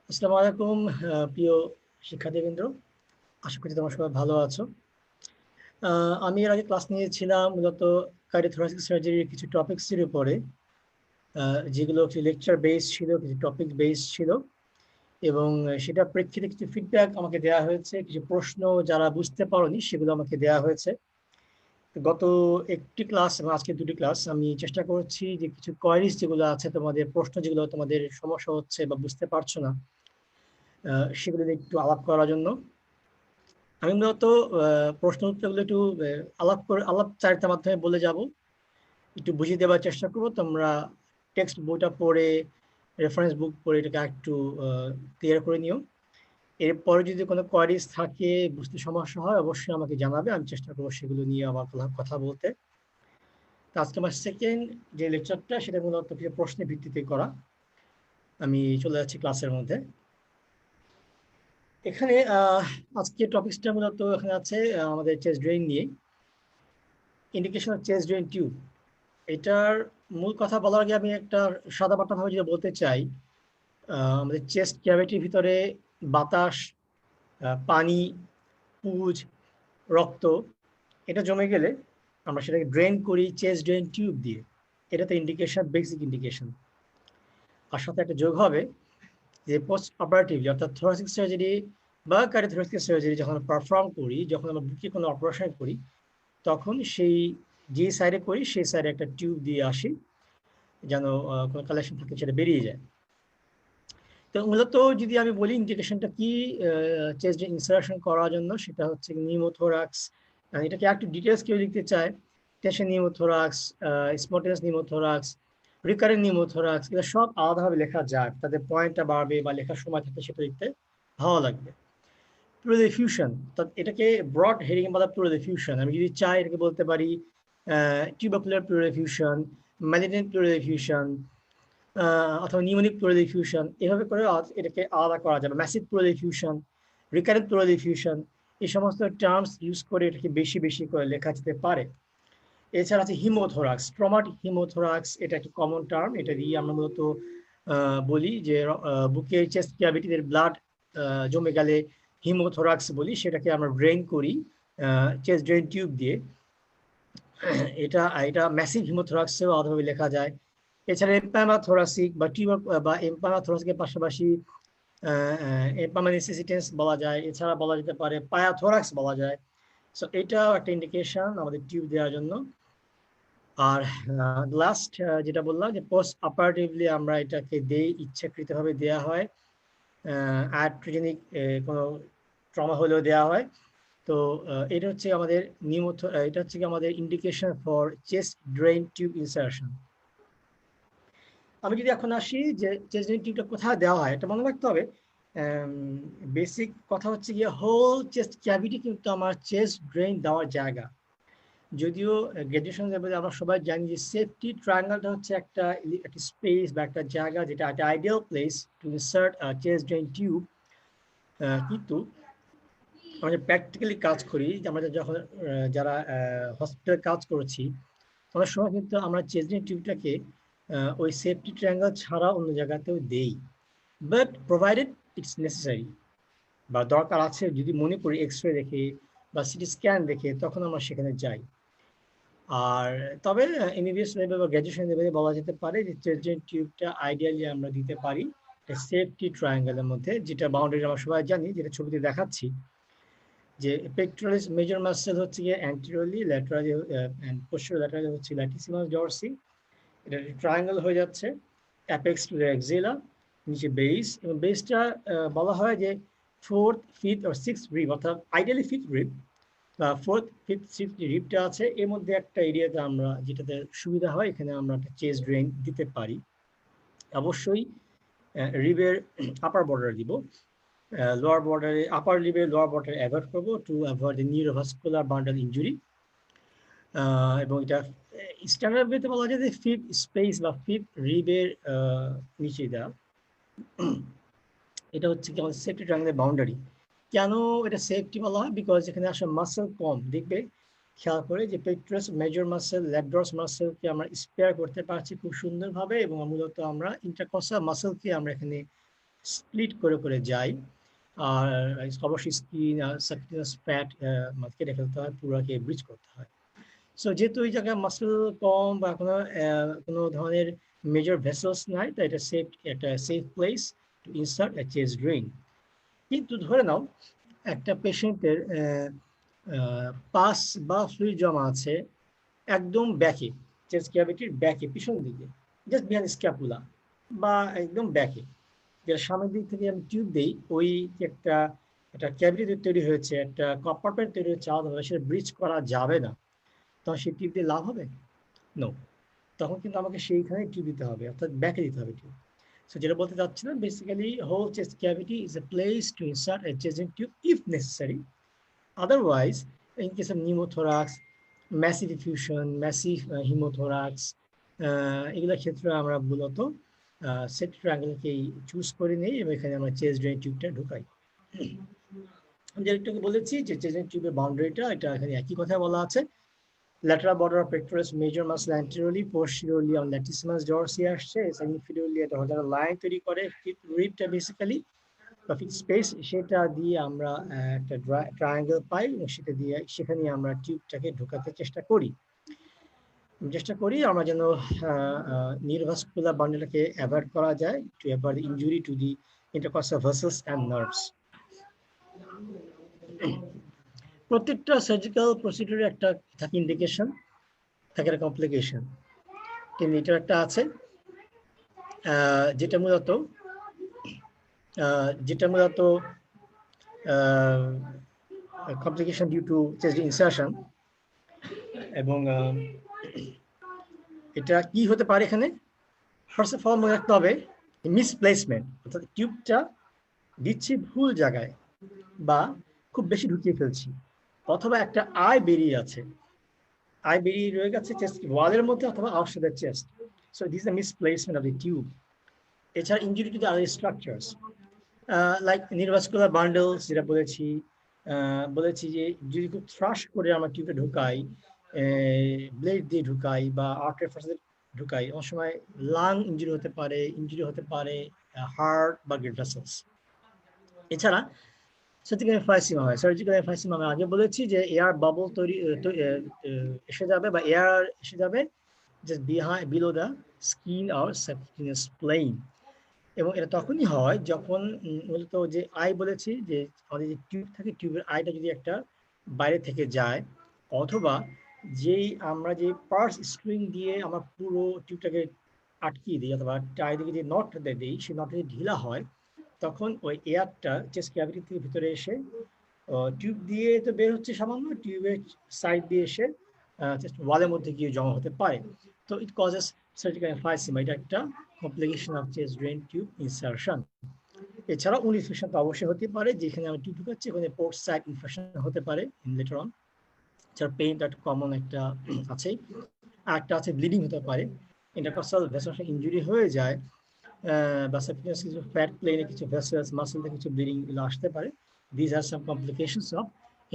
আসসালামু আলাইকুম প্রিয় শিক্ষার্থীবৃন্দ, আশা করি তোমরা সবাই ভালো আছো। আমি এর আগে ক্লাস নিয়েছিলাম মূলত কার্ডিওথোরাসিক সার্জারির কিছু টপিকসের উপরে, যেগুলো কিছু লেকচার বেস ছিল, কিছু টপিক বেস ছিল, এবং সেটা প্রেক্ষিতে কিছু ফিডব্যাক আমাকে দেওয়া হয়েছে, কিছু প্রশ্ন যারা বুঝতে পারোনি সেগুলো আমাকে দেওয়া হয়েছে। গত একটি ক্লাস এবং আজকে দুটি ক্লাস আমি চেষ্টা করছি যে কিছু কোয়ারিজ যেগুলো আছে, তোমাদের প্রশ্ন যেগুলো তোমাদের সমস্যা হচ্ছে বা বুঝতে পারছো না, সেগুলো নিয়ে একটু আলাপ করার জন্য। আমি মূলত প্রশ্ন উত্তরগুলো একটু আলাপচারিতার মাধ্যমে বলে যাব, একটু বুঝিয়ে দেওয়ার চেষ্টা করবো। তোমরা টেক্সট বইটা পড়ে, রেফারেন্স বুক পড়ে এটাকে একটু ক্লিয়ার করে নিও। এরপরে যদি কোনো কোয়ারিজ থাকে, বুঝতে সমস্যা হয়, অবশ্যই আমাকে জানাবে, আমি চেষ্টা করবো সেগুলো নিয়ে আবার কথা বলতে। তো আজকে আমার সেকেন্ড যে লেকচারটা, সেটা মূলত কিছু প্রশ্নের ভিত্তিতে করা। আমি চলে যাচ্ছি ক্লাসের মধ্যে। এখানে আজকে টপিকসটা মূলত এখানে আছে আমাদের চেস্ট ড্রেন নিয়ে, indication of chest drain tube. এটার মূল কথা বলার আগে আমি একটা সাদামাটাভাবে যদি বলতে চাই, আমাদের চেস্ট ক্যাভিটির ভিতরে বাতাস, পানি, পুজ, রক্ত, এটা জমে গেলে আমরা সেটাকে ড্রেন করি চেস্ট ড্রেন টিউব দিয়ে। এটাতে ইন্ডিকেশন, বেসিক ইন্ডিকেশন। আর সাথে একটা যোগ হবে যে পোস্ট অপারেটিভলি, অর্থাৎ থোরাসিক সার্জারি বা কার্ডিওথোরাসিক সার্জারি যখন পারফর্ম করি, যখন আমরা বুকে কোনো অপারেশন করি, তখন সেই যে সাইডে করি সেই সাইডে একটা টিউব দিয়ে আসি, যেন কোনো কালেকশন থাকে সেটা বেরিয়ে যায়। তো মূলত যদি আমি বলি ইন্ডিকেশনটা কি চেস্ট ইনসার্শন করার জন্য, সেটা হচ্ছে নিউমোথোরাক্স। এটাকে একটু ডিটেলস কেউ লিখতে চায়, tension pneumothorax, spontaneous pneumothorax, recurrent pneumothorax, এগুলো সব আলাদাভাবে লেখা যায়, তাদের পয়েন্টটা বাড়বে বা লেখার সময় থাকলে সেটা লিখতে ভালো লাগবে। প্লুরাল ডিফিউশন, এটাকে ব্রড হেডিং বলা প্লুরাল ডিফিউশন। আমি যদি চাই এটাকে বলতে পারি tubercular pleural effusion, malignant pleural effusion, অথবা নিউমোনিক প্লুরাল ডিফিউশন। এভাবে করে এটাকে আলাদা করা যাবে। Massive pleural effusion, recurrent pleural effusion, এই সমস্ত টার্মস ইউজ করে এটাকে বেশি বেশি করে লেখা যেতে পারে। এছাড়া আছে হিমোথোরাক্স, ট্রমাটিক হিমোথোরাক্স, এটা একটি কমন টার্ম। এটা দিয়ে আমরা মূলত বলি যে বুকের চেস্ট ক্যাভিটিতে ব্লাড জমে গেলে হিমোথোরাক্স বলি, সেটাকে আমরা ড্রেন করি চেস্ট ড্রেন টিউব দিয়ে। এটা এটা ম্যাসিভ হিমোথোরাক্সেও আলাদাভাবে লেখা যায়। এছাড়া এম্পাইমাথোরাসিক বা টিউবার বা এম্পাইমাথোরাসিকের পাশাপাশি এম্পাইমানেসিসিটেন্স বলা যায়। এছাড়া বলা যেতে পারে পায়াথোরাক্স বলা যায়। সো এটাও একটা ইন্ডিকেশন আমাদের টিউব দেওয়ার জন্য। আর লাস্ট যেটা বললাম যে পোস্ট অপারেটিভলি আমরা এটাকে দেই, ইচ্ছাকৃতভাবে দেওয়া হয়, আয়াট্রোজেনিক কোনো ট্রমা হলেও দেওয়া হয়। তো এটা হচ্ছে আমাদের এটা হচ্ছে আমাদের indication for chest drain tube insertion. আমি যদি এখন আসি যে চেস্ট ড্রেন টিউবটা কোথায় দেওয়া হয়, এটা মনে রাখতে হবে। বেসিক কথা হচ্ছে গিয়ে হোল চেস্ট ক্যাভিটি কিন্তু আমার চেস্ট ড্রেন দেওয়ার জায়গা। যদিও গ্র্যাজুয়েশন লেভেলে আমরা সবাই জানি যে সেফটি ট্রায়াঙ্গেলটা হচ্ছে একটা স্পেস বা একটা জায়গা, যেটা একটা ideal place to insert chest drain tube. কিন্তু আমরা প্র্যাকটিক্যালি কাজ করি, আমরা যখন যারা হসপিটালে কাজ করেছি, অনেক সময় কিন্তু আমরা চেস্ট ড্রেন টিউবটাকে ওই সেফটি ট্রায়াঙ্গেল ছাড়া অন্য জায়গাতেও দেই। বাট প্রোভাইডেড ইটস নেসেসারি, বা দরকার আছে যদি মনে করি এক্স রে দেখে বা সিটি স্ক্যান দেখে, তখন আমরা সেখানে যাই। আর তবে এমবিবিএস লেভেল বা গ্র্যাজুয়েশন লেভেলে বলা যেতে পারে যে চেস্ট ড্রেন টিউবটা আইডিয়ালি আমরা দিতে পারি সেফটি ট্রায়াঙ্গেলের মধ্যে, যেটা বাউন্ডারি আমরা সবাই জানি, যেটা ছবিতে দেখাচ্ছি। যে পেক্টোরালিস মেজর মাসেল হচ্ছে গিয়ে anteriorly, laterally and posteriorly laterally হচ্ছে ল্যাটিসিমাস ডরসি। এটা ট্রায়াঙ্গেল হয়ে যাচ্ছে, অ্যাপেক্স টু দ্য এক্সিলা, নিচে বেস, এবং বেসটা বলা হয় যে ফোর্থ, ফিফথ আর সিক্স রিব, অর্থাৎ আইডিয়ালি ফিফথ রিব বা ফোর্থ, ফিফথ, সিক্স যে রিবটা আছে, এর মধ্যে একটা এরিয়াতে আমরা যেটাতে সুবিধা হয়, এখানে আমরা একটা চেস্ট ড্রেন দিতে পারি। অবশ্যই রিবের আপার বর্ডার দিব, লোয়ার বর্ডারে, আপার লিভে লোয়ার বর্ডার অ্যাভয়েড করবো to avoid the neurovascular bundle injury. এবং এটা স্ট্যান্ডার্ড ওয়েতে বলা যায় যে ফিফথ স্পেস বা ফিফথ রিবের নিচে দেওয়া। এটা হচ্ছে কি আমাদের সেফটি ট্রায়াঙ্গেলের বাউন্ডারি। কেন এটা সেফটি বলা হয়? বিকজ এখানে আসলে মাসেল কম, দেখবে খেয়াল করে যে পেক্টোরাস মেজর মাসেল, ল্যাটডর্স মাসেলকে আমরা স্পেয়ার করতে পারছি খুব সুন্দরভাবে, এবং মূলত আমরা ইন্টারকস্টাল মাসেলকে আমরা এখানে স্প্লিট করে করে যায়। আর অবশ্যই স্কিন সাবকিউটানিয়াস ফ্যাট কেটে ফেলতে হয়, পুরাকে ব্রিজ করতে হয়। সো যেহেতু এই জায়গায় মাসেল কম বা কোনো ধরনের মেজর ভেসেলস নাই, তাই এটা একটা safe place to insert a chest drain. কিন্তু ধরে নাও একটা পেশেন্টের পাস বা ফ্লুইড জমা আছে একদম ব্যাকে, চেস্ট ক্যাভিটির ব্যাকে, পিছন দিকে, জাস্ট বিহাইন্ড স্ক্যাপুলা বা একদম ব্যাকে, যেটা সামনের দিক থেকে আমি টিউব দিই, ওই যে একটা ক্যাভিটি তৈরি হয়েছে, একটা কম্পার্টমেন্ট তৈরি হচ্ছে আলাদাভাবে, সেটা ব্রিজ করা যাবে না, তখন সেই টিউব দিয়ে লাভ হবে? নো। তখন কিন্তু আমাকে সেইখানে টিউব দিতে হবে, অর্থাৎ ব্যাকে দিতে হবে টিউব। সো যেটা বলতে চাচ্ছিলাম, basically whole chest cavity is a place to insert a chest tube if necessary. Otherwise, in case of pneumothorax, massive effusion, massive hemothorax, এগুলো ক্ষেত্রে আমরা মূলত সেপ্টিক ট্রায়াঙ্গেলকেই চুজ করে নিই এবং এখানে আমরা চেস্ট ড্রেন টিউবটা ঢুকাই। আমি যেটা বলেছি যে চেস্ট ড্রেন টিউবের বাউন্ডারিটা, এটা এখানে একই কথা বলা আছে। lateral border of pectoralis major muscle anteriorly, posteriorly on latissimus dorsi আসছে, inferiorly এটা হলো লাইন তৈরি করে রিবটা বেসিক্যালি স্পেস, সেটা দিয়ে আমরা একটা ট্রায়াঙ্গেল পাই এবং সেখানে আমরা টিউবটাকে ঢোকাতে চেষ্টা করি আমরা যেন নিউরোভাস্কুলার বান্ডেলটাকে অ্যাভয়েড করা যায়, to avoid injury to the intercostal vessels and nerves. প্রত্যেকটা সার্জিক্যাল প্রসিডিউরে একটা থাকে ইন্ডিকেশন, থাকে একটা কমপ্লিকেশন। কিন্তু এটার একটা আছে যেটা মূলত complication due to chest insertion. এবং এটা কি হতে পারে, এখানে ফার্স্ট অফ অল মনে রাখতে হবে মিসপ্লেসমেন্ট, অর্থাৎ টিউবটা দিচ্ছি ভুল জায়গায় বা খুব বেশি ঢুকিয়ে ফেলছি, অথবা একটা আই বেরিয়ে রয়ে গেছে চেস্ট ওয়ালের মধ্যে অথবা outside the chest. So this is the misplacement of the tube. এছাড়া injury to the other structures like neurovascular bundles, যেটা বলেছি যে যদি খুব থ্রাশ করে আমরা টিউবে ঢুকাই, ব্লেড দিয়ে ঢুকাই বা আর্টারি ফার্স্ট ঢুকাই, অনেক সময় লাং ইনজুরি হতে পারে হার্ট বা ব্লাড ভেসেলস। এছাড়া সার্জিক্যাল এমফাইসিমা হয়। সার্জিক্যাল এমফাইসিমা আমি আগে বলেছি যে এয়ার বাবল এসে যাবে বা এয়ার এসে যাবে just below the skin or subcutaneous plane. এবং এটা তখনই হয় যখন মূলত যে আই বলেছি যে আমাদের যে টিউব থাকে, টিউবের আইটা যদি একটা বাইরে থেকে যায়, অথবা আমরা যে পার্স স্ক্রিং দিয়ে আমরা পুরো টিউবটাকে আটকিয়ে দিই, অথবা চারিদিকে যে নট দিই, সেই নটটা যদি ঢিলা হয়, তখন ওই এয়ারটা চেস্ট ক্যাভিটি থেকে ভিতরে এসে টিউব দিয়ে তো বের হচ্ছে সামান্য, টিউবের সাইড দিয়ে এসে চেস্ট ওয়ালের মধ্যে গিয়ে জমা হতে পারে। তো ইট কজেস সার্জিক্যাল এমফাইসিমা, এটা একটা complication of chest drain tube insertion. এছাড়াও ইনফেকশন তো অবশ্যই হতে পারে, যেখানে আমি টিউব ঢুকাচ্ছি ওখানে পোর্ট সাইড ইনফেকশন হতে পারে লেটার অন। এছাড়া পেইনটা একটা কমন একটা আছে, আর একটা আছে ব্লিডিং হতে পারে, ইন্টারকস্টাল ভেসেলস ইনজুরি হয়ে যায় বা সাবকিউটানিয়াস কিছু ফ্যাট প্লেনে কিছু ভেসেলস মাসেলতে কিছু ব্লিডিং এগুলো আসতে পারে। This are some complications of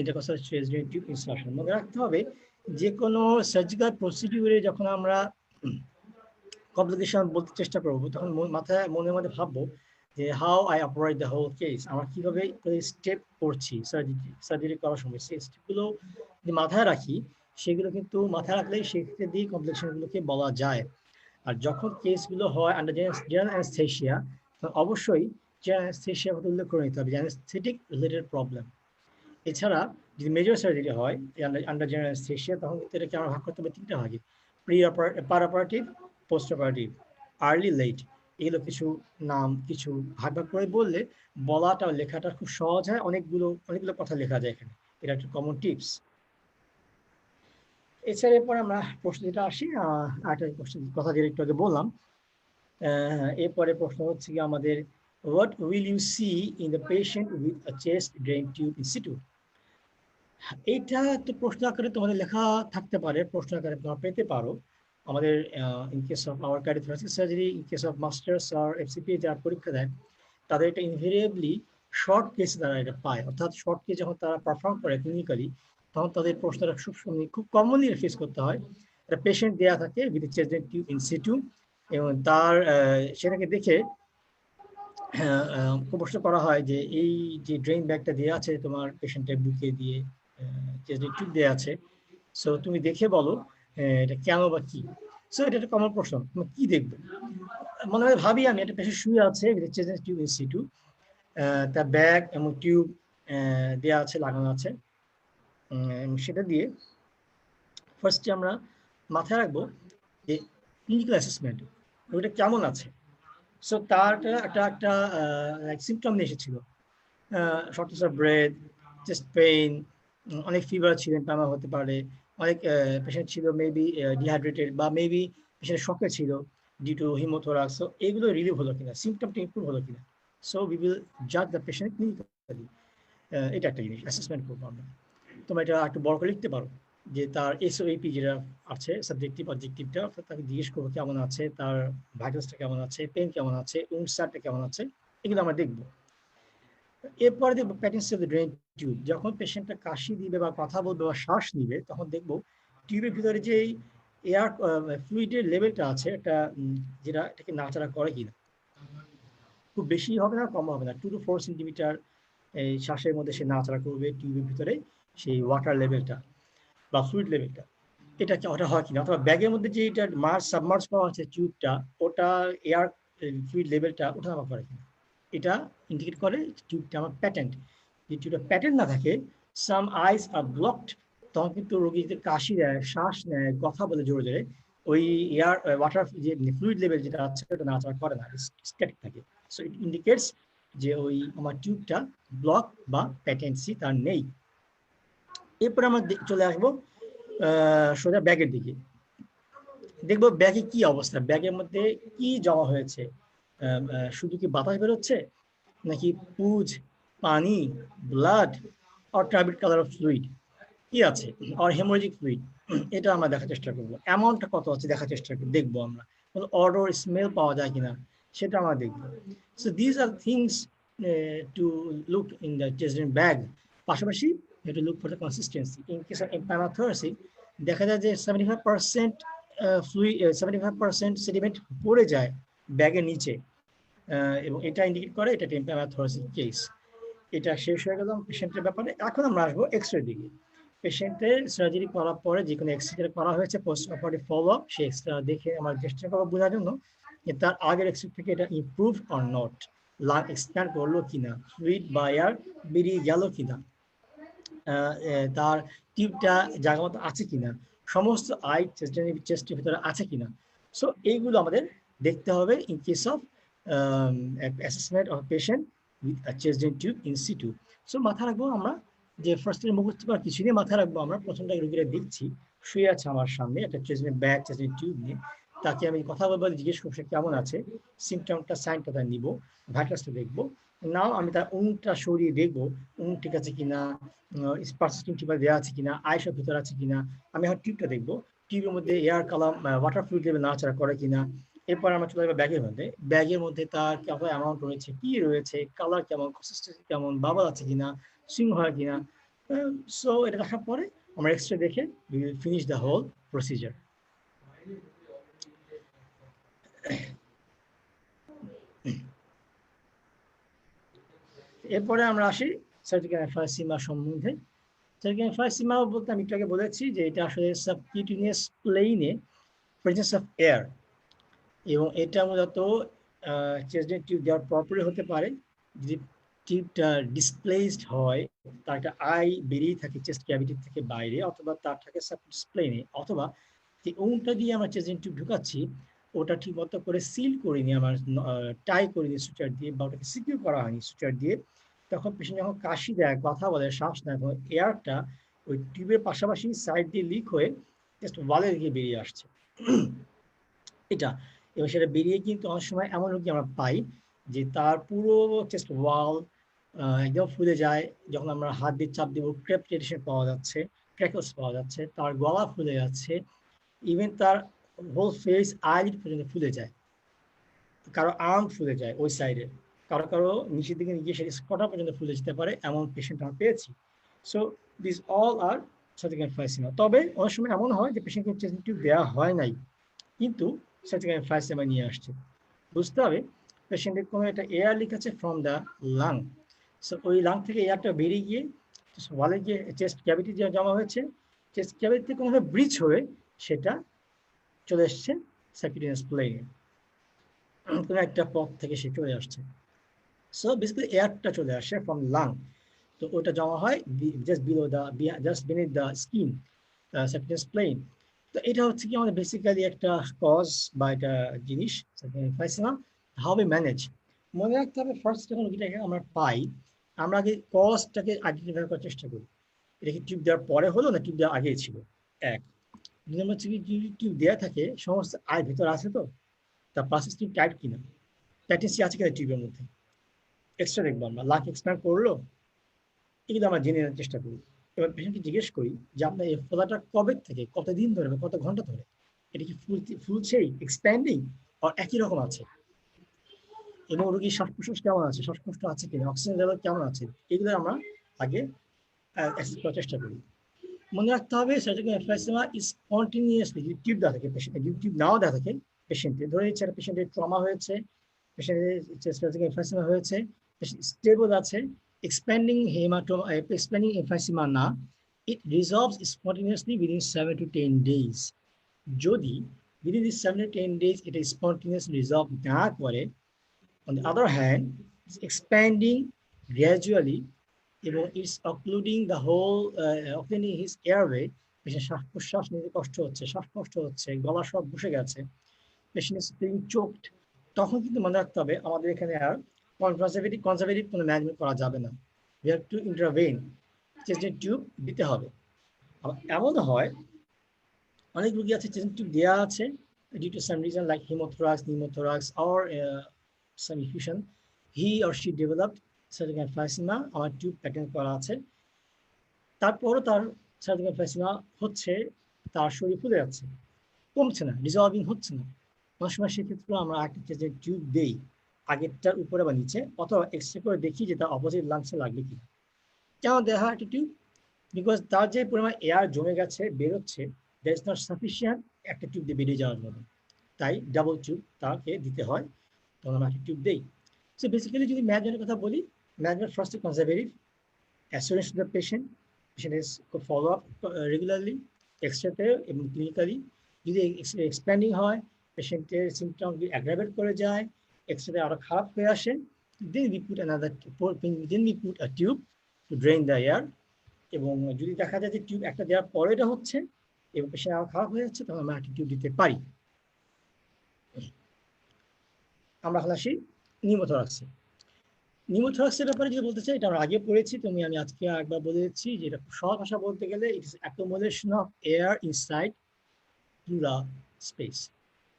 intercostal chest drain tube insertion. মনে রাখতে হবে যে কোনো সার্জিক্যাল প্রসিডিউরে যখন আমরা কমপ্লিকেশন বলতে চেষ্টা করবো, তখন মনের মধ্যে ভাববো যে how I operate the whole case, আমরা কিভাবে স্টেপ করছি সার্জারি করার সময়, সেই স্টেপগুলো যদি মাথায় রাখি, সেগুলো কিন্তু মাথায় রাখলেই সেক্ষেত্রে দিয়ে কমপ্লিকেশনগুলোকে বলা যায়। আর যখন কেসগুলো হয় আন্ডার জেনারেল অ্যানেস্থেশিয়া, অবশ্যই জেনারেল অ্যানেস্থেশিয়ার কথা উল্লেখ করে নিতে হবে, অ্যানেস্থেটিক রিলেটেড প্রবলেম। এছাড়া যদি মেজর সার্জারি হয় আন্ডার জেনারেল অ্যানেস্থেশিয়া, তখন কিন্তু এটাকে আমরা ভাগ করতে হবে তিনটা ভাগে: per operative, post operative, early late. এগুলো কিছু নাম কিছু ভাগ করে বললে বলাটা লেখাটা খুব সহজ হয়, অনেকগুলো কথা লেখা যায় এখানে। এটা একটা কমন টিপস। এছাড়া এরপর আমরা প্রশ্ন যেটা আসি, একটা কথা যেটা একটু আগে বললাম, এরপরে প্রশ্ন হচ্ছে কি আমাদের, what will you see in the patient with a chest drain tube in situ? এইটা তো প্রশ্ন আকারে তোমাদের লেখা থাকতে পারে, প্রশ্ন আকারে তোমরা পেতে পারো। আমাদের in case of our cardiothoracic surgery, in case of masters আর এফসিপি যারা পরীক্ষা দেয়, তাদের এটা ইনভেরিয়েবলি শর্ট কেসে তারা এটা পায়, অর্থাৎ শর্ট কেস যখন তারা পারফর্ম করে ক্লিনিক্যালি, তখন তাদের প্রশ্নটা খুব কমনলি ফেস করতে হয়। একটা পেশেন্ট দেওয়া থাকে with chest drain tube in situ, এবং সেটাকে দেখে প্রশ্ন করা হয় যে এই যে ড্রেন ব্যাগটা দেওয়া আছে তোমার পেশেন্টের বুকে দিয়ে, যে টিউব দেওয়া আছে, সো তুমি দেখে বলো এটা কেন বা কি। সো এটা একটা কমন প্রশ্ন, তুমি কি দেখবে? মনে হয় ভাবি আমি একটা পেশেন্ট শুয়ে আছে টিউব ইনসিটু, তার ব্যাগ এবং টিউব দেওয়া আছে, লাগানো আছে, সেটা দিয়ে ফার্স্টে আমরা মাথায় রাখবো যে ক্লিনিক্যাল অ্যাসেসমেন্ট ওইটা কেমন আছে। সো তার একটা সিমটম নিয়ে এসেছিল, shortness of breadth, chest pain, অনেক ফিভার ছিল, টানা হতে পারে, অনেক পেশেন্ট ছিল মেবি ডিহাইড্রেটেড, বা মেবি পেশেন্ট শকে ছিল ডিউ টু হিমোথোরাক্স। সো এইগুলো রিলিভ হলো কিনা, সিমটমটা ইমপ্রুভ হলো কিনা। সো উই উইল জাজ দ্য পেশেন্ট ক্লিনিক্যালি। এটা একটা জিনিস অ্যাসেসমেন্ট করবো আমরা। তোমরা এটা একটু বড় করে লিখতে পারো যে তার এসওএপি যেটা আছে, সাবজেক্টিভ অবজেক্টিভটা, অর্থাৎ তাকে জিজ্ঞেস করবো কেমন আছে, তার ভাইটালসটা কেমন আছে, পেন কেমন আছে, উইন্ডসারটা কেমন আছে, এগুলো আমরা দেখবো। এরপরে দেখবো প্যাটেন্সি অফ দ্য ড্রেন টিউব। যখন পেশেন্টটা কাশি দিবে বা কথা বলবে বা শ্বাস নিবে, তখন দেখবো টিউবের ভিতরে যে এয়ার ফ্লুইডের লেভেলটা আছে, এটা যেটা এটাকে নাড়াচাড়া করে কিনা। খুব বেশি হবে না, কম হবে না, 2 to 4 সেন্টিমিটার এই শ্বাসের মধ্যে সে নাড়াচাড়া করবে টিউবের ভিতরে সেই ওয়াটার লেভেলটা বা ফ্লুইড লেভেলটা, এটা ওটা হয় কিনা। অথবা ব্যাগের মধ্যে যে এটা সাবমার্জ করা আছে টিউবটা, ওটা এয়ার ফ্লুইড লেভেলটা ওঠানামা করে কিনা, এটা ইন্ডিকেট করে টিউবটা আমার প্যাটেন্ট। যদি টিউবটা প্যাটেন্ট না থাকে, সাম আইস আর ব্লকড, তখন কিন্তু রোগী যদি কাশি দেয়, শ্বাস নেয়, কথা বলে জোরে জোরে, ওই এয়ার ওয়াটার যে ফ্লুইড লেভেল যেটা আছে ওটা নাড়াচাড়া করে না, স্ট্যাটিক থাকে। সো ইট ইন্ডিকেটস যে ওই আমার টিউবটা ব্লক বা প্যাটেন্সি তার নেই। এরপরে আমরা চলে আসবো সোজা ব্যাগের দিকে। দেখবো ব্যাগে কি অবস্থা, ব্যাগের মধ্যে কি জমা হয়েছে। শুধু কি বাতাস বেরোচ্ছে, নাকি পুজ, পানি, blood, or turbid colour of fluid কি আছে, অর হেমোরেজিক ফ্লুইড, এটা আমরা দেখার চেষ্টা করবো। অ্যামাউন্টটা কত আছে দেখার চেষ্টা দেখবো আমরা। কোনো অডর স্মেল পাওয়া যায় কিনা সেটা আমরা দেখবো। So this are things to look in the chest bag. পাশাপাশি to look for the consistency. In case of empyema thoracis দেখা যায় যে 75% ফ্লুইড, 75% সেডিমেন্ট পড়ে যায় ব্যাগের নিচে, এবং এটা ইন্ডিকেট করে এটা এম্পাইমাথোরাসিস কেস। এটা শেষ হয়ে গেল পেশেন্টের ব্যাপারে। এখন আমরা আসবো এক্স রে দিকে। পেশেন্টের সার্জারি করার পরে যে কোনো এক্সরে করা হয়েছে, পোস্ট অপারেটিভ ফলো আপ, সেই এক্সরে দেখে আমরা চেষ্টা করবো বোঝার জন্য যে তার আগের এক্সরে থেকে এটা improve or not, lung expand করলো কিনা, ফ্লুইড বা এয়ার বেরিয়ে গেল কিনা, তার টিউবটা জায়গা মতো আছে কিনা, সমস্ত আই চেস্টের ভিতরে আছে কিনা। সো এইগুলো আমাদের দেখতে হবে in case of assessment of patient with chest tube in situ. So মাথা রাখবো আমরা যে ফার্স্ট মুখস্থ করা কিছু নিয়ে মাথা রাখবো আমরা। প্রথমটা রোগীরা দেখছি, শুয়ে আছে আমার সামনে একটা চেস্ট ব্যাগ, চেস্ট টিউব নিয়ে, তাকে আমি কথা বলবো, জিজ্ঞেস করবো সে কেমন আছে, সিমটমটা সাইনটা তার নিবো, ভাইটাসটা দেখবো। নাও আমি তার উংটা সরিয়ে দেখবো উং ঠিক আছে কিনা, পারসিস্টেন্ট টিউবার দেওয়া আছে কিনা, আইসের ভিতরে আছে কিনা। আমি এখন টিউবটা দেখবো, টিউবের মধ্যে এয়ার কালাম, ওয়াটার ফ্লুইড লেভেল নাড়াচাড়া করে কিনা। এরপর আমরা চলে যাবো ব্যাগের মধ্যে, ব্যাগের মধ্যে তার কেমন অ্যামাউন্ট রয়েছে, কি রয়েছে, কালার কেমন, কনসিস্টেন্সি কেমন, বাবল আছে কিনা, সুইং হয় কিনা। সো এটা দেখার পরে আমরা এক্সরে দেখে we will finish the whole procedure. এরপরে আমরা আসি সার্জিক্যাল এম্ফাইসিমা সম্বন্ধে। সার্জিক্যাল এম্ফাইসিমা বলতে আমি একটু আগে বলেছি যে এটা আসলে সাবকিউটেনিয়াস প্লেইনে প্রেজেন্স অফ এয়ার, এবং এটা মূলত চেস্ট টিউব দেওয়ার প্রপারলি হতে পারে। যদি টিউবটা ডিসপ্লেসড হয়, তার একটা আই বেরিয়ে থাকে চেস্ট ক্যাভিটি থেকে বাইরে, অথবা তার থাকে সাবপ্লেনে, অথবা যে উংটা দিয়ে আমরা চেস্ট টিউব ঢুকাচ্ছি ওটা ঠিক মতো করে সিল করিনি, আমার টাই করিনি সুচার দিয়ে, বা ওটাকে সিকিউর করা হয়নি সুচার দিয়ে, তখন পেশেন্ট যখন কাশি দেয়, কথা বলে, শ্বাস নেয়, তখন এয়ারটা ওই টিউবের পাশাপাশি সাইড দিয়ে লিক হয়ে জাস্ট ওয়ালে গিয়ে বেরিয়ে আসছে এটা। এবং সেটা বেরিয়ে কিন্তু অনেক সময় এমন রোগী আমরা পাই যে তার পুরো চেস্ট ওয়াল একদম ফুলে যায়, যখন আমরা হাত দিয়ে চাপ দিব ক্রেপিটেশন পাওয়া যাচ্ছে, ক্র্যাকলস পাওয়া যাচ্ছে, তার গলা ফুলে যাচ্ছে, ইভেন তার হোল ফেস আইলিড পর্যন্ত ফুলে যায়, কারো আর্ম ফুলে যায় ওই সাইডে, কারো কারো নিচের দিকে গিয়ে সেটা স্কটা পর্যন্ত ফুলে যেতে পারে, এমন পেশেন্ট আমরা পেয়েছি। So this all are surgical emphysema. তবে অনেক সময় এমন হয় যে পেশেন্টকে চেস্ট টিউব দেওয়া হয় নাই, কিন্তু সার্জিক্যাল এম্ফাইসিমা নিয়ে আসছে। বুঝতে হবে পেশেন্টের কোনো একটা এয়ার লিক আছে ফ্রম দ্য লাং। সো ওই লাং থেকে এয়ারটা বেরিয়ে গিয়ে ওয়ালে গিয়ে চেস্ট ক্যাভিটি যে জমা হয়েছে, চেস্ট ক্যাভিটি কোনোভাবে ব্রিচ হয়ে সেটা চলে এসছে সাবকিউটেনিয়াস প্লেনে, কোনো একটা পথ থেকে সে চলে আসছে। সো বেসিক্যালি এয়ারটা চলে আসে ফ্রম লাং, তো ওটা জমা হয় just below the just beneath the skin subcutaneous plane. তো এটা হচ্ছে কি আমাদের বেসিক্যালি একটা কজ বা একটা জিনিস এমফাইসিমা। হাউ উই ম্যানেজ, মনে রাখতে হবে ফার্স্ট যখন রোগীটাকে আমরা পাই, আমরা আগে কজটাকে আইডেন্টিফাই করার চেষ্টা করি। এটা কি টিউব দেওয়ার পরে হলো না টিউব দেওয়ার আগেই ছিল? এক। দুই নম্বর হচ্ছে কি যদি টিউব দেওয়া থাকে সমস্ত আয় ভিতরে আছে তো, তার প্রসেস টিউব টাইট কিনা, টাইটেন্সি আছে কিনা টিউবের মধ্যে, এক্সট্রা দেখবো আমরা লাক এক্সপ্যান্ড করলো, এগুলো আমরা জেনে নেওয়ার চেষ্টা করি। এবার পেশেন্টকে জিজ্ঞেস করি যে আপনার এই ফোলাটা কবে থেকে, কতদিন ধরে বা কত ঘন্টা ধরে, এটা কি ফুলছেই এক্সপ্যান্ডিং আর একই রকম আছে, এবং রোগীর শ্বাস প্রশ্বাস কেমন আছে, শ্বাসকষ্ট আছে কিনা, অক্সিজেন লেভেল কেমন আছে, এগুলো আমরা আগে অ্যাসেস করার চেষ্টা করি। মনে রাখতে হবে সার্জিক্যাল এমফাইসিমা ইজ কন্টিনিউয়াসলি, যদি টিউব দেওয়া থাকে পেশেন্ট, যদি টিউব নাও দেওয়া থাকে পেশেন্টের, ধরে নিচ্ছে একটা পেশেন্টের ট্রমা হয়েছে, পেশেন্টের সার্জিক্যাল এমফাইসিমা হয়েছে, স্টেবল আছে, এক্সপ্যান্ডিং হেমাটোমা, এক্সপ্যান্ডিং এমফাইসিমা না, ইট রিজলভস স্পন্টেনিয়াসলি উইদিন 7 to 10 days। যদি within this 7 to 10 days এটা স্পন্টেনিয়াস রিজলভ না করে, on the other hand it's expanding gradually এবং it's occluding the hole, occluding his airway, patient শ্বাস প্রশ্বাস নিতে কষ্ট হচ্ছে, শ্বাসকষ্ট হচ্ছে, গলা সব বসে গেছে, পেশেন্ট ইজ ফিলিং চোকড, তখন কিন্তু মনে রাখতে হবে আমাদের এখানে আর কনজারভেটিভ কোনো ম্যানেজমেন্ট করা যাবে না, উই হ্যাভ টু ইন্টারভেন, চেস্টের টিউব দিতে হবে। আবার এমন হয় অনেক রোগী আছে চেস্টের টিউব দেওয়া আছে, due to some reason like haemothorax, pneumothorax or some infusion, he or she developed surgical emphysema, আমার টিউব প্যাটার্ন করা আছে, তারপরও তার সার্জিক্যাল এমফাইসিমা হচ্ছে, তার শরীর ফুলে যাচ্ছে, কমছে না, রিজলভিং হচ্ছে না। অনেক সময় সেক্ষেত্রে আমরা একটা চেস্টের টিউব দেই আগেরটার উপরে বা নিচে, অথবা এক্সরে করে দেখি যে তার অপোজিট লাংসে লাগবে কি। কেন দেওয়া হয় একটা টিউব? বিকজ তার যে পরিমাণ এয়ার জমে গেছে বেরোচ্ছে, দ্যাট ইজ নট সাফিসিয়েন্ট একটা টিউব দিয়ে বেরিয়ে যাওয়ার জন্য, তাই ডাবল টিউব তাকে দিতে হয়, তখন আমরা একটা টিউব দেই। সো বেসিক্যালি যদি ম্যানেজমেন্টের কথা বলি, management first conservative, assurance to the patient, patient is follow up regularly, এক্সরেতে এবং ক্লিনিক্যালি। যদি এক্সপ্যান্ডিং হয়, পেশেন্টের সিমটম যদি অ্যাগ্রাভেট করে যায়, এক্সরে আরো খারাপ হয়ে আসে, then we put another then we put a tube to drain the air, এবং যদি দেখা যায় যে টিউব একটা দেওয়ার পরে এটা হচ্ছে এবং পেশেন্ট আরো খারাপ হয়ে যাচ্ছে, তখন আমরা একটা টিউব দিতে পারি। আমরা এখন আসি নিউমোথোরাক্সে। নিউমোথোরাক্সের ব্যাপারে যেটা বলতে চাই, এটা আমরা আগে পড়েছি, আমি আজকে একবার বলে দিচ্ছি যে এটা সহজ ভাষা বলতে গেলে it is accommodation of air inside pleural space,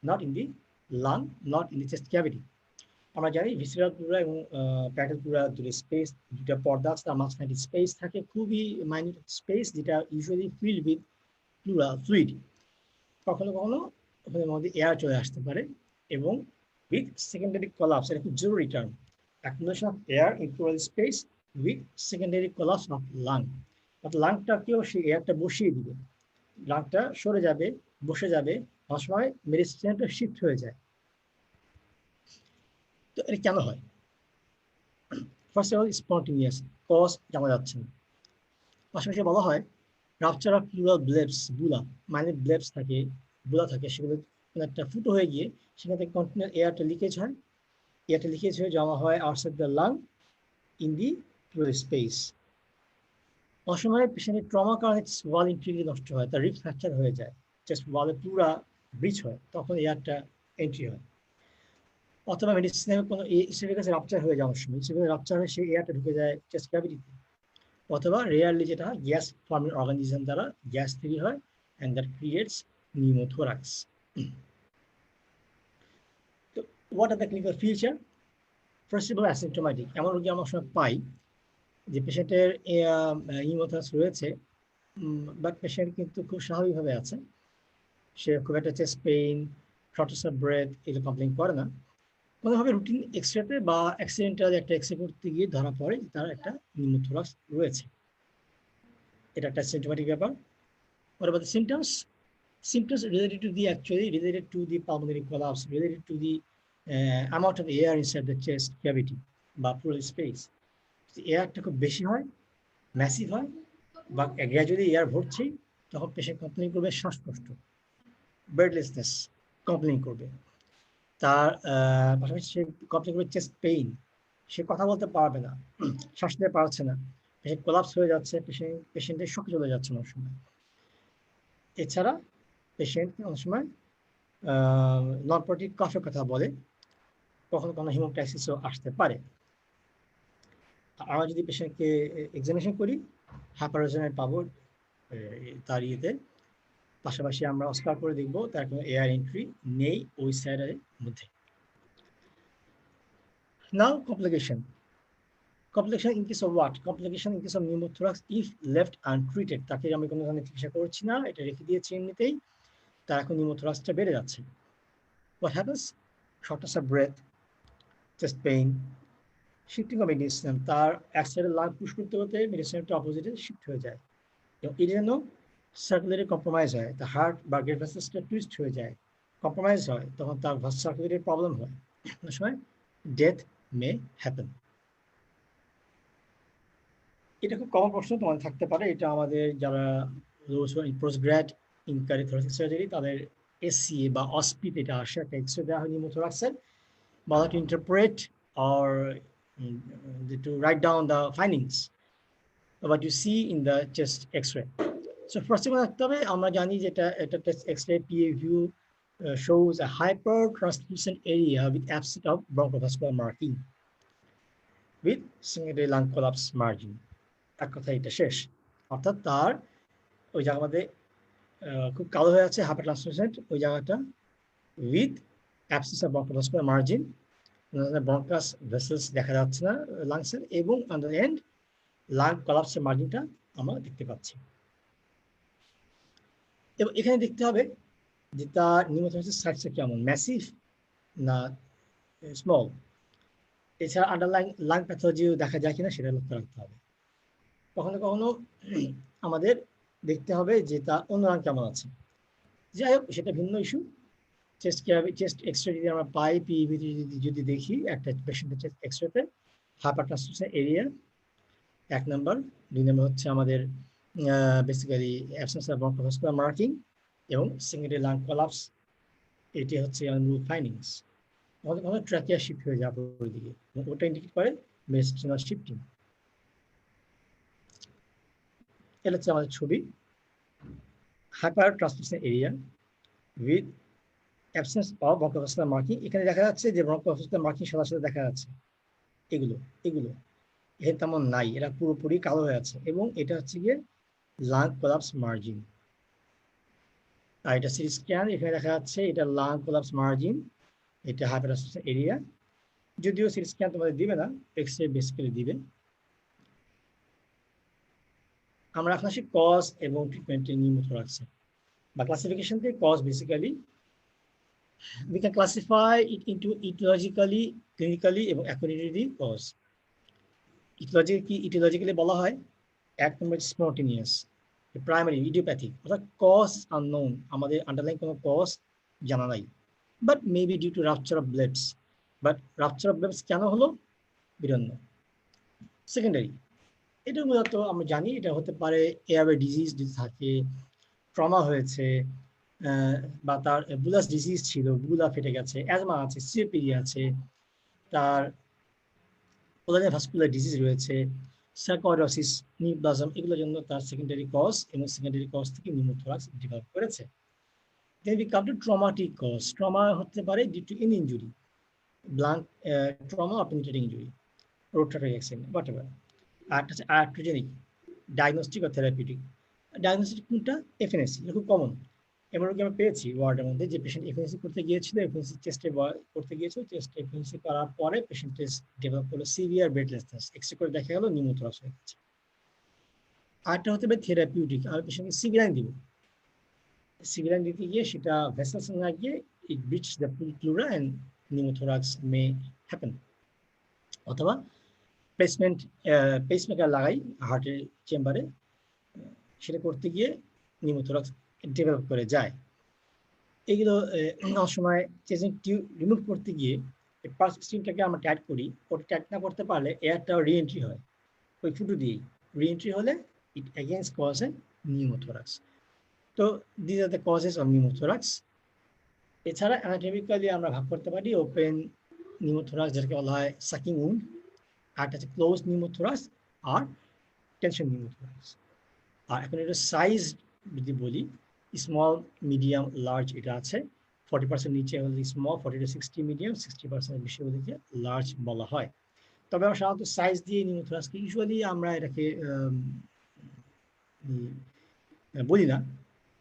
not in the lung, not in the chest cavity. আমরা জানি ভিসেরাল প্লুরা এবং প্যারাটাল প্লুরা দুটো স্পেস, দুটা পর্দা আছে, তার মাঝখানে একটি স্পেস থাকে, খুবই মাইনিউট স্পেস, যেটা usually filled with pleural fluid. কখনো কখনো ওখানের মধ্যে এয়ার চলে আসতে পারে, এবং উইথ সেকেন্ডারি কোলাপস, এটা খুব জরুরি term, accumulation of air in pleural space with secondary collapse of lung, অর্থাৎ লাংটাকেও সেই এয়ারটা বসিয়ে দিবে, লাংটা সরে যাবে, বসে যাবে, অনেক সময় মেডিসিনটা শিফট হয়ে যায়। তো এটা কেন হয়? First of all spontaneous cause জানা যাচ্ছে না। পাশাপাশি বলা হয় রাপচার অফ প্লুরাল ব্লেবস, বুলা মানে ব্লেবস থাকে, বুলা থাকে, সেগুলো একটা ফুটো হয়ে গিয়ে সেখান থেকে কন্টিনিউয়াস এয়ারটা লিকেজ হয়, এয়ারটা লিকেজ হয়ে জমা হয় outside the lung in the plural space. অসময়ে পেশেন্টের ট্রমা কারণে ওয়াল ইন্টিগ্রিটি নষ্ট হয়, তার রিব ফ্র্যাকচার হয়ে যায়, চেস্ট ওয়ালে পুরা ব্রিচ হয়, তখন এয়ারটা এন্ট্রি হয়। অথবা মেডিসিনের কোনো ইসিফিকাস রাপচার হয়ে যাওয়ার সময় ইসিফিকাস রাপচার হয়ে সেই এয়ারটা ঢুকে যায় চেস্ট ক্যাভিটিতে, অথবা রেয়ারলি যেটা হয় গ্যাস ফর্মিং অর্গানিজম দ্বারা গ্যাস তৈরি হয়, অ্যান্ড দ্যাট ক্রিয়েটস নিউমোথোরাক্স। তো what are the clinical feature? First of all asymptomatic, এমন রোগী আমরা সময় পাই যে পেশেন্টের নিউমোথোরাক্স রয়েছে, বাট পেশেন্ট কিন্তু খুব স্বাভাবিকভাবে আছে, সে খুব একটা chest pain, shortness of breadth এগুলো কমপ্লেন করে না, কোনোভাবে রুটিন এক্সরেতে বা অ্যাক্সিডেন্টাল একটা এক্সরে করতে গিয়ে ধরা পড়ে তার একটা নিউমোথোরাক্স রয়েছে, এটা একটা সিমটোম্যাটিক ব্যাপার। What about the symptoms? Symptoms related to the pulmonary collapse, related to the amount of air inside the chest cavity বা pleural space, এয়ারটা খুব বেশি হয়, ম্যাসিভ হয় বা গ্র্যাজুয়ালি এয়ার ভরছেই, তখন পেশেন্ট কমপ্লেন করবে শ্বাসকষ্ট, ব্রেথলেসনেস কমপ্লেন করবে। তার পাশাপাশি সে কমপ্লেন করবে চেস্ট পেইন, সে কথা বলতে পারবে না, শ্বাস নিতে পারছে না, পেশেন্ট কোলাপস হয়ে যাচ্ছে, পেশেন্টের শকে চলে যাচ্ছে অনেক সময়। এছাড়া পেশেন্ট অনেক সময় নন প্রোটিক কফের কথা বলে, কখনো কখনো হিমোক্রাইসিসও আসতে পারে। আমরা যদি পেশেন্টকে এক্সামিনেশন করি, হাইপারোজেনাইট পাবো তার ইয়েতে, পাশাপাশি আমরা অস্কার করে দেখবো তার কোনো এয়ার এন্ট্রি নেই ওই সাইডের মধ্যে। নাও complication in case of what? Complication in case of pneumothorax if left untreated, তাকে আমি কোনো ধরনের চিকিৎসা করছি না, এটা রেখে দিয়েছি এমনিতেই, তার এখন নিউমোথোরাক্সটা বেড়ে যাচ্ছে। What happens? Shortness of breath, chest pain, shifting of medicine, তার এক সাইডে লাং পুশ করতে করতে মেডিসিনটা অপোজিটে শিফট হয়ে যায়, এবং এর জন্য সার্কুলারি কম্প্রোমাইজ হয়, তার হার্ট বা গ্রেট ভেসেলসটা টুইস্ট হয়ে যায়, কম্প্রোমাইজ হয়, তখন তার সার্কুলারি প্রবলেম হয়, অনেক সময় ডেথ মে হ্যাপেন। এটা খুব কমন প্রশ্ন তোমাদের থাকতে পারে, এটা আমাদের যারা post grad in cardiothoracic surgery তাদের এসসিএ বা অসপিতে এটা আসে, একটা এক্সরে দেওয়া হয় নিউমোথোরাক্সের, বা to interpret or to write down the findings what you see in the chest X-ray. So first of all, আমরা জানি যে এটা chest X-ray PA view shows a hypertranslucent area with absence of bronchoscopic marking with secondary lung collapse margin. এক কথা এটা শেষ, অর্থাৎ তার ওই জায়গার মধ্যে খুব কালো হয়ে আছে, hypertranslucent ওই জায়গাটা, with absence of bronchoscopic margin, bronchus vessels দেখা যাচ্ছে না লাংসের, এবং অন দ্য এন্ড লাং কলাপসের মার্জিনটা আমরা দেখতে পাচ্ছি। এবং এখানে দেখতে হবে যে তার নিউমোথোরাক্সের সাইজটা কেমন, ম্যাসিভ না স্মল। এছাড়া আন্ডারলাইং লাং প্যাথোলজিও দেখা যায় কিনা সেটা লক্ষ্য রাখতে হবে। কখনো কখনো আমাদের দেখতে হবে যে তার অন্য লাং কেমন আছে, যাই হোক সেটা ভিন্ন ইস্যু। চেস্ট এক্সরে যদি আমরা পাই, পিইভি যদি দেখি একটা পেশেন্টের চেস্ট এক্সরেতে হাইপারট্রান্সলুসেন্ট এরিয়া এক নম্বর, দুই নম্বর হচ্ছে আমাদের basically absence of bronchovascular marking এবং সেকেন্ডারি লাং কোলাপস, এটি হচ্ছে মূল ফাইন্ডিংস। আমাদের ট্র্যাকিয়া শিফট হয়ে যাওয়ার পরের দিকে, ওটা ইন্ডিকেট করে মেডিস্টিনাল শিফটিং। এটা হচ্ছে আমাদের ছবি, hypertranslucent area with absence of bronchovascular marking. এখানে দেখা যাচ্ছে যে ব্রঙ্কোভাস্কুলার মার্কিং সাদা সাদা দেখা যাচ্ছে, এগুলো এর তেমন নাই, এরা পুরোপুরি কালো হয়ে আছে, এবং এটা হচ্ছে গিয়ে লাং কোলাপস মার্জিন। আর এটা সিটি স্ক্যান, এখানে দেখা যাচ্ছে এটা লাং কোলাপস মার্জিন, এটা হাইপারট্রান্সলুসেন্ট এরিয়া। যদিও সিটি স্ক্যান তোমাদের দিবে না, এক্সরে বেসিক্যালি দিবে। আমরা এখন আসি কজ এবং ট্রিটমেন্টের নিউমোথোরাক্সে বা ক্লাসিফিকেশন থেকে। Cause basically we can classify it into etiologically, clinically এবং accordingly cause. ইটিওলজিক্যালি বলা হয় এক নম্বর স্পন্টেনিয়াস, প্রাইমারি ইডিওপ্যাথিক, অর্থাৎ কজ আননোন, আমাদের আন্ডারলাইন কোনো কজ জানা নাই, but maybe due to rupture of blebs, but rupture of blebs কেন হলো বিরন্ন। সেকেন্ডারি, এটা মূলত আমরা জানি এটা হতে পারে এয়ারওয়ে ডিজিজ যদি থাকে, ট্রমা হয়েছে, বা তার বুলাস ডিজিজ ছিল, বুলা ফেটে গেছে, অ্যাজমা আছে, সিওপিডি আছে, তার ভাস্কুলার ডিজিজ রয়েছে, সার্কোইডোসিস, নিউপ্লাজম, এগুলোর জন্য তার সেকেন্ডারি কজ, এবং সেকেন্ডারি কজ থেকে নিউমোথোরাক্স ডেভেলপ করেছে। Then we come to traumatic cause. Trauma হতে পারে due to any injury, blunt trauma or penetrating injury, road traffic accident, whatever. আর হচ্ছে আয়ারট্রোজেনিক, ডায়াগনস্টিক বা থেরাপিউটিক। ডায়াগনস্টিক কোনটা? এফএনএসি, এটা খুব কমন। এমন রোগী আমরা পেয়েছি ওয়ার্ডের মধ্যে যে পেশেন্ট এফএনসি করতে গিয়েছিল, এফএনসি চেস্টে করতে গিয়েছিল, চেস্টে এফএনসি করার পরে পেশেন্ট ডেভেলপ করলো সিভিয়ার ব্রেথলেসনেস, এক্সরে করে দেখা গেল নিউমোথোরাক্স হয়ে গেছে। আরেকটা হতে পারে থেরাপিউটিক, আমি পেশেন্টকে সিভিলাইন দিব, সিভিলাইন দিতে গিয়ে সেটা ভেসেলস না গিয়ে it breach the pleura and pneumothorax may happen. অথবা পেসমেকার লাগাই হার্টের চেম্বারে, সেটা করতে গিয়ে নিউমোথোরাক্স ডেভেলপ করে যায়। এগুলো অনেক সময় চেস্ট টিউব রিমুভ করতে গিয়ে এই পালস স্ট্রিমটাকে আমরা ট্যাগ করি, ওটা ট্যাগ না করতে পারলে এয়ারটা রিএন্ট্রি হয় ওই ফুটো দিয়েই। রিএন্ট্রি হলে ইট অ্যাগেন্স কজ এ নিউমোথোরাক্স। তো this are the causes of pneumothorax. এছাড়া অ্যানাটমিক্যালি আমরা ভাগ করতে পারি ওপেন নিউমোথোরাক্স, যেটাকে বলা হয় সাকিং উন্ড, আর একটা হচ্ছে ক্লোজ নিউমোথোরাক্স আর টেনশন নিউমোথোরাক্স। আর এখন এটা সাইজ যদি বলি, স্মল, মিডিয়াম, লার্জ এটা আছে। 40% নিচে হলে স্মল, 40 to 60 মিডিয়াম, 60% বেশি হলে লার্জ বলা হয়। তবে আমরা সাধারণত সাইজ দিয়ে নিউমোথোরাক্সকে ইউজুয়ালি আমরা এটাকে বলি না,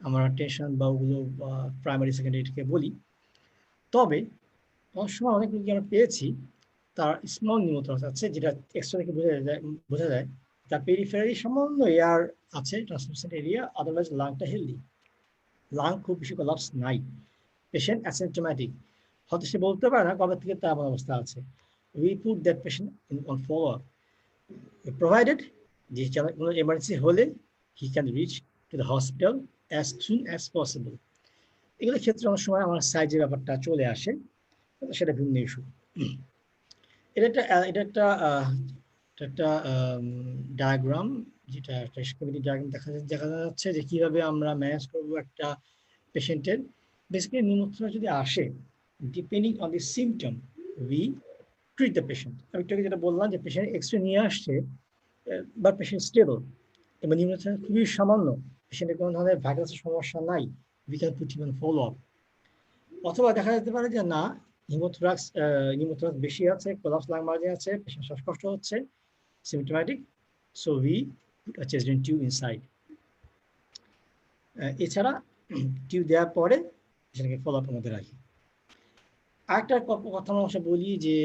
আমরা টেনশন বা ওগুলো প্রাইমারি সেকেন্ডারিকে বলি। তবে অনেক সময় অনেক রোগী আমরা পেয়েছি তার স্মল নিউমোথোরাক্স আছে, যেটা এক্সট্রা থেকে বোঝা যায় তার পেরিফেরালি সামান্য এয়ার আছে, ট্রান্সমিশন এরিয়া, আদারওয়াইজ লাংটা হেলদি, লাং খুব বেশি কোলাপস নাই, পেশেন্ট অ্যাসিম্পটোম্যাটিক, হয়তো সে বলতে পারে না কবে থেকে তার এমন অবস্থা আছে। We put that patient on follow up, provided যে কোনো এমার্জেন্সি হলে he can reach to the hospital as soon as possible. এগুলোর ক্ষেত্রে অনেক সময় আমার সাইজের ব্যাপারটা চলে আসে, সেটা ভিন্ন ইস্যু। এটা একটা ডায়াগ্রাম, যেটা একটা স্কিমেটিক ডায়াগ্রাম দেখা যাচ্ছে যে কিভাবে আমরা ম্যানেজ করবো একটা পেশেন্টের। বেসিক্যালি নিউমোথোরাক্স যদি আসে, depending on the symptom we treat the patient. আমি একটু যেটা বললাম যে পেশেন্ট এক্সরে নিয়ে আসছে বা পেশেন্ট স্টেবল এবং নিউমোথোরাক্স খুবই সামান্য, পেশেন্টের কোনো ধরনের ভাইরাসের সমস্যা নাই, we can put him on follow up. অথবা দেখা যেতে পারে যে না, নিউমোথোরাক্স বেশি আছে, কোলাপস লাং মার্জিন আছে, পেশেন্ট শ্বাসকষ্ট হচ্ছে, symptomatic, so we put a chest drain tube inside. এছাড়া টিউব দেওয়ার পরে সেটাকে ফলো আপ মধ্যে রাখি। আরেকটা কথা আমরা বলি যে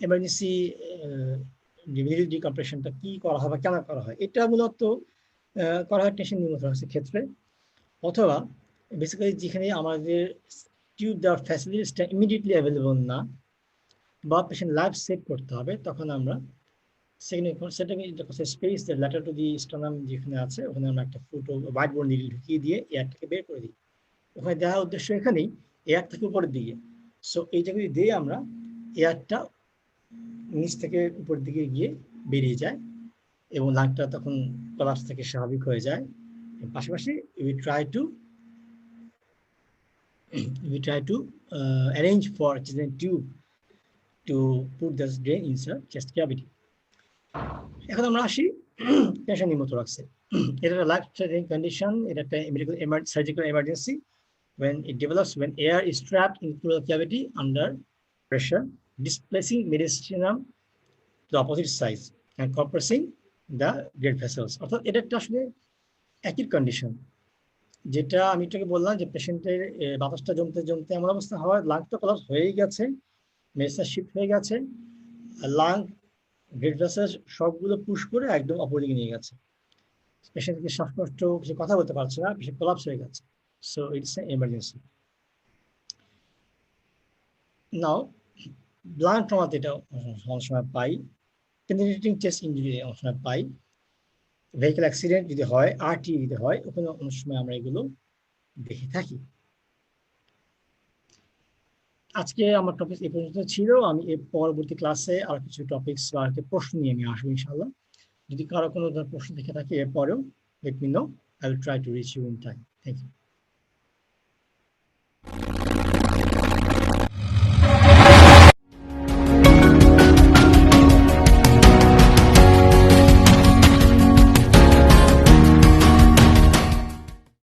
এমার্জেন্সি মিডিল ডিকম্প্রেশনটা কি করা হয় বা কেন করা হয়। এটা মূলত করা হয় টেনশন নিউমোথোরাক্সের ক্ষেত্রে, অথবা বেসিক্যালি যেখানে আমাদের টিউব দেওয়ার ফ্যাসিলিটিসটা ইমিডিয়েটলি অ্যাভেলেবল না বা পেশেন্ট লাইফ সেভ করতে হবে, তখন আমরা স্পেস ল্যাটার টু দি স্টোনাম যেখানে আছে, ওখানে আমরা একটা ফুটো হোয়াইট বোর্ড নিডল ঢুকিয়ে দিয়ে এয়ারটাকে বের করে দিই। ওখানে দেওয়ার উদ্দেশ্য এখানেই এয়ার থেকে উপরের দিকে, সো এই জায়গায় দিয়ে আমরা এয়ারটা নিচ থেকে উপরের দিকে গিয়ে বেরিয়ে যায় এবং লাংটা তখন কোলাপস থেকে স্বাভাবিক হয়ে যায়। পাশাপাশি we try to arrange for tube to put the drain inside chest cavity. এখন আমরা আসি টেনশন নিউমোথোরাক্সে। এটা একটা লাইফ থ্রেটানিং কন্ডিশন, এটা একটা surgical emergency when it develops when air is trapped in pleural cavity under pressure, displacing mediastinum to the opposite side and compressing the blood vessels. অর্থাৎ এটা একটা আসলে একই কন্ডিশন, যেটা আমি এটাকে বললাম যে পেশেন্টের বাতাসটা জমতে এমন অবস্থা হয়, লাংটা কোলাপস হয়েই গেছে, মেডিসিন শিফট হয়ে গেছে, লাং ব্লাড ভেসেলস সবগুলো পুশ করে একদম অপরদিকে নিয়ে গেছে, পেশেন্টকে শ্বাসকষ্ট, কিছু কথা বলতে পারছে না, পেশেন্ট কোলাপস হয়ে গেছে। So it's an emergency. Now blood ট্রমাতে এটা অনেক সময় পাই, পেনিট্রেটিং চেস্ট ইনজুরি অনেক সময় পাই, ভেহিক্যাল অ্যাক্সিডেন্ট যদি হয়, আরটি যদি হয়, ওখানে অনেক সময় আমরা এগুলো দেখে থাকি। আজকে আমার টপিক এই পর্যন্ত ছিল। আমি এর পরবর্তী ক্লাসে আর কিছু টপিকস বা প্রশ্ন নিয়ে আমি আসবো ইনশাআল্লাহ। যদি কারো কোনো প্রশ্ন দেখে থাকে এরপরেও let me know, I will try to reach you in time. Thank you.